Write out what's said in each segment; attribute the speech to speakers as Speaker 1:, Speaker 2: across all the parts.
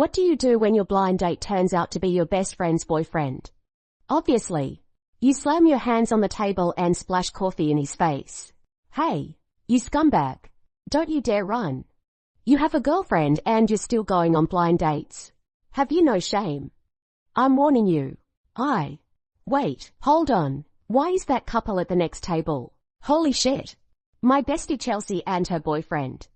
Speaker 1: What do you do when your blind date turns out to be your best friend's boyfriend? Obviously, you slam your hands on the table and splash coffee in his face. Hey, you scumbag. Don't you dare run. You have a girlfriend and you're still going on blind dates. Have you no shame? I'm warning you. Wait, hold on. Why is that couple at the next table? Holy shit. My bestie Chelsea and her boyfriend.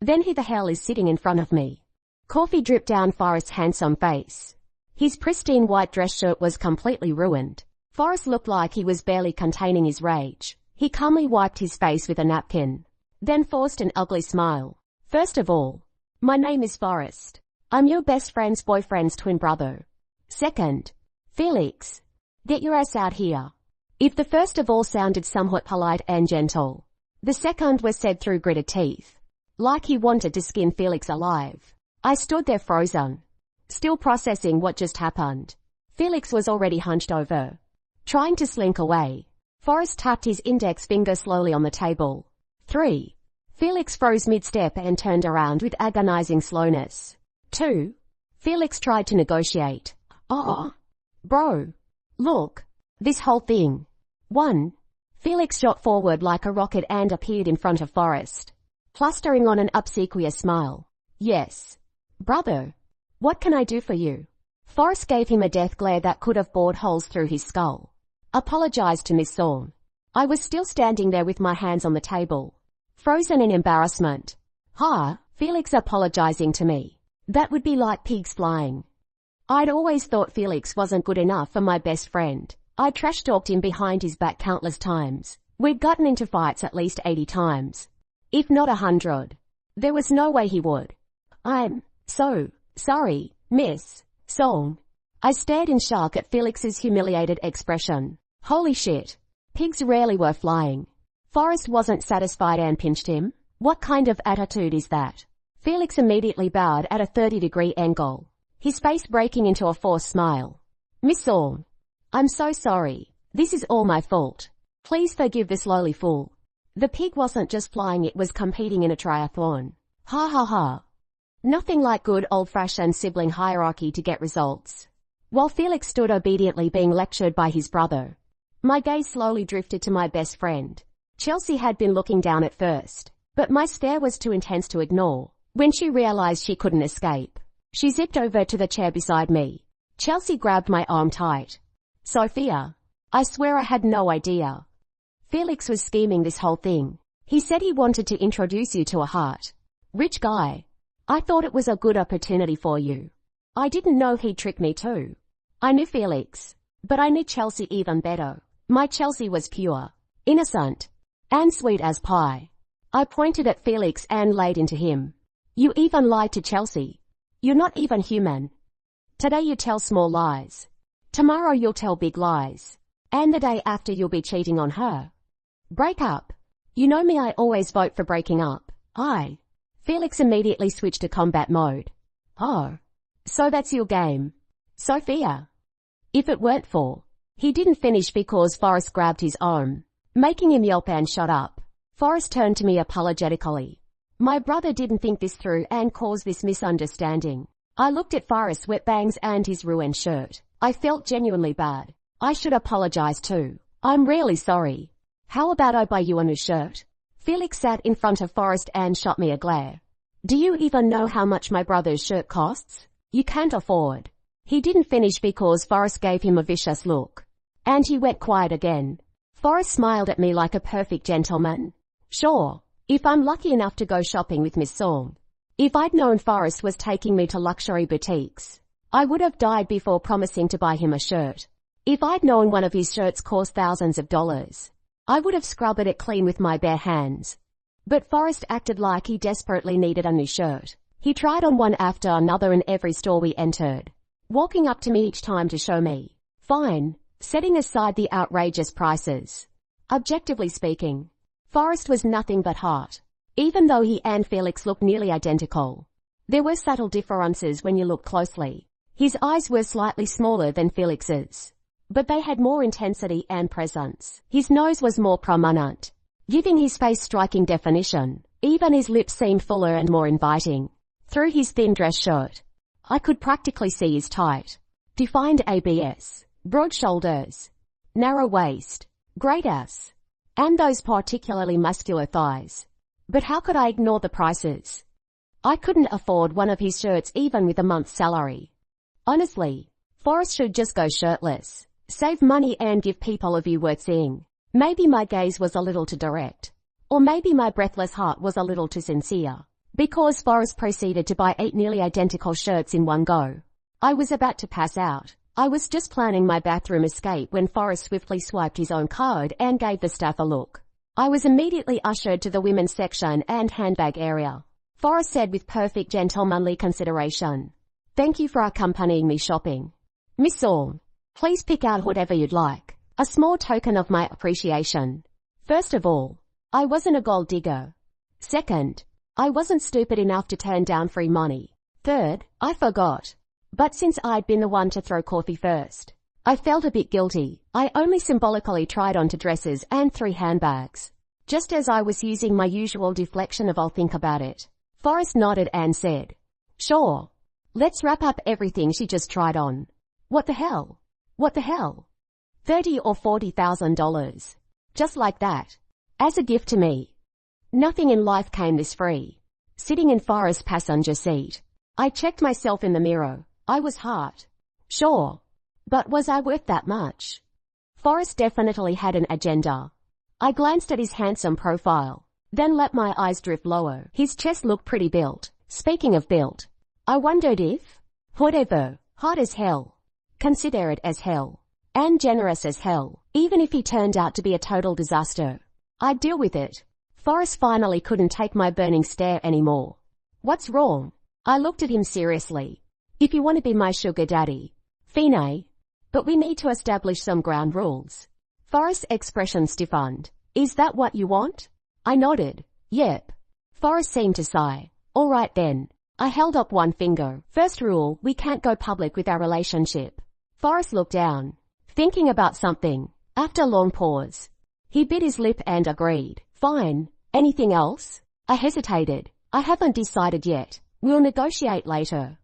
Speaker 1: Then who the hell is sitting in front of me? Coffee dripped down Forrest's handsome face. His pristine white dress shirt was completely ruined. Forrest looked like he was barely containing his rage. He calmly wiped his face with a napkin, then forced an ugly smile. First of all, my name is Forrest. I'm your best friend's boyfriend's twin brother. Second, Felix, get your ass out here. If the first of all sounded somewhat polite and gentle, the second was said through gritted teeth, like he wanted to skin Felix alive. I stood there frozen, still processing what just happened. Felix was already hunched over, trying to slink away. Forrest tapped his index finger slowly on the table. 3. Felix froze mid-step and turned around with agonizing slowness. 2. Felix tried to negotiate. Bro. Look. This whole thing. 1. Felix shot forward like a rocket and appeared in front of Forrest, clustering on an obsequious smile. Yes. Brother. What can I do for you? Forrest gave him a death glare that could have bored holes through his skull. Apologized to Miss Thorne. I was still standing there with my hands on the table, frozen in embarrassment. Felix apologizing to me. That would be like pigs flying. I'd always thought Felix wasn't good enough for my best friend. I trash-talked him behind his back countless times. We'd gotten into fights at least 80 times, if not 100. There was no way he would. I'm so sorry, Miss Song. I stared in shock at Felix's humiliated expression. Holy shit. Pigs rarely were flying. Forrest wasn't satisfied and pinched him. What kind of attitude is that? Felix immediately bowed at a 30-degree angle, his face breaking into a forced smile. Miss Thorne, I'm so sorry. This is all my fault. Please forgive this lowly fool. The pig wasn't just flying, it was competing in a triathlon. Ha ha ha. Nothing like good old-fashioned sibling hierarchy to get results. While Felix stood obediently being lectured by his brother, my gaze slowly drifted to my best friend. Chelsea had been looking down at first, but my stare was too intense to ignore. When she realized she couldn't escape, she zipped over to the chair beside me. Chelsea grabbed my arm tight. Sophia, I swear I had no idea. Felix was scheming this whole thing. He said he wanted to introduce you to a rich guy. I thought it was a good opportunity for you. I didn't know he'd trick me too. I knew Felix, but I knew Chelsea even better. My Chelsea was pure, innocent, and sweet as pie. I pointed at Felix and laid into him. You even lied to Chelsea. You're not even human. Today you tell small lies. Tomorrow you'll tell big lies. And the day after you'll be cheating on her. Break up. You know me, I always vote for breaking up. Felix immediately switched to combat mode. Oh. So that's your game. Sophia. If it weren't for. He didn't finish because Forrest grabbed his arm, making him yelp and shut up. Forrest turned to me apologetically. My brother didn't think this through and caused this misunderstanding. I looked at Forrest's wet bangs and his ruined shirt. I felt genuinely bad. I should apologize too. I'm really sorry. How about I buy you a new shirt? Felix sat in front of Forrest and shot me a glare. Do you even know how much my brother's shirt costs? You can't afford. He didn't finish because Forrest gave him a vicious look, and he went quiet again. Forrest smiled at me like a perfect gentleman. Sure, if I'm lucky enough to go shopping with Miss Song. If I'd known Forrest was taking me to luxury boutiques, I would have died before promising to buy him a shirt. If I'd known one of his shirts cost thousands of dollars, I would have scrubbed it clean with my bare hands. But Forrest acted like he desperately needed a new shirt. He tried on one after another in every store we entered, walking up to me each time to show me. Fine, setting aside the outrageous prices. Objectively speaking, Forrest was nothing but hot. Even though he and Felix looked nearly identical, there were subtle differences when you looked closely. His eyes were slightly smaller than Felix's, but they had more intensity and presence. His nose was more prominent, giving his face striking definition. Even his lips seemed fuller and more inviting. Through his thin dress shirt, I could practically see his tight, defined abs, broad shoulders, narrow waist, great ass, and those particularly muscular thighs. But how could I ignore the prices? I couldn't afford one of his shirts even with a month's salary. Honestly, Forrest should just go shirtless, save money and give people a view worth seeing. Maybe my gaze was a little too direct. Or maybe my breathless heart was a little too sincere. Because Forrest proceeded to buy 8 nearly identical shirts in one go. I was about to pass out. I was just planning my bathroom escape when Forrest swiftly swiped his own card and gave the staff a look. I was immediately ushered to the women's section and handbag area. Forrest said with perfect gentlemanly consideration, "Thank you for accompanying me shopping. Miss Song, please pick out whatever you'd like. A small token of my appreciation. First of all, I wasn't a gold digger. Second, I wasn't stupid enough to turn down free money. Third, I forgot. But since I'd been the one to throw coffee first, I felt a bit guilty. I only symbolically tried on 2 dresses and 3 handbags. Just as I was using my usual deflection of I'll think about it, Forrest nodded and said, "Sure. Let's wrap up everything she just tried on." What the hell? What the hell? $30,000 or $40,000. Just like that. As a gift to me. Nothing in life came this free. Sitting in Forrest's passenger seat, I checked myself in the mirror. I was hot. Sure. But was I worth that much? Forrest definitely had an agenda. I glanced at his handsome profile, then let my eyes drift lower. His chest looked pretty built. Speaking of built, I wondered if, whatever, hot as hell, considerate as hell, and generous as hell, even if he turned out to be a total disaster, I'd deal with it. Forrest finally couldn't take my burning stare anymore. What's wrong? I looked at him seriously. If you want to be my sugar daddy, fine. But we need to establish some ground rules. Forrest's expression stiffened. Is that what you want? I nodded. Yep. Forrest seemed to sigh. All right then. I held up one finger. First rule, we can't go public with our relationship. Forrest looked down, thinking about something. After a long pause, he bit his lip and agreed. Fine. Anything else? I hesitated. I haven't decided yet. We'll negotiate later.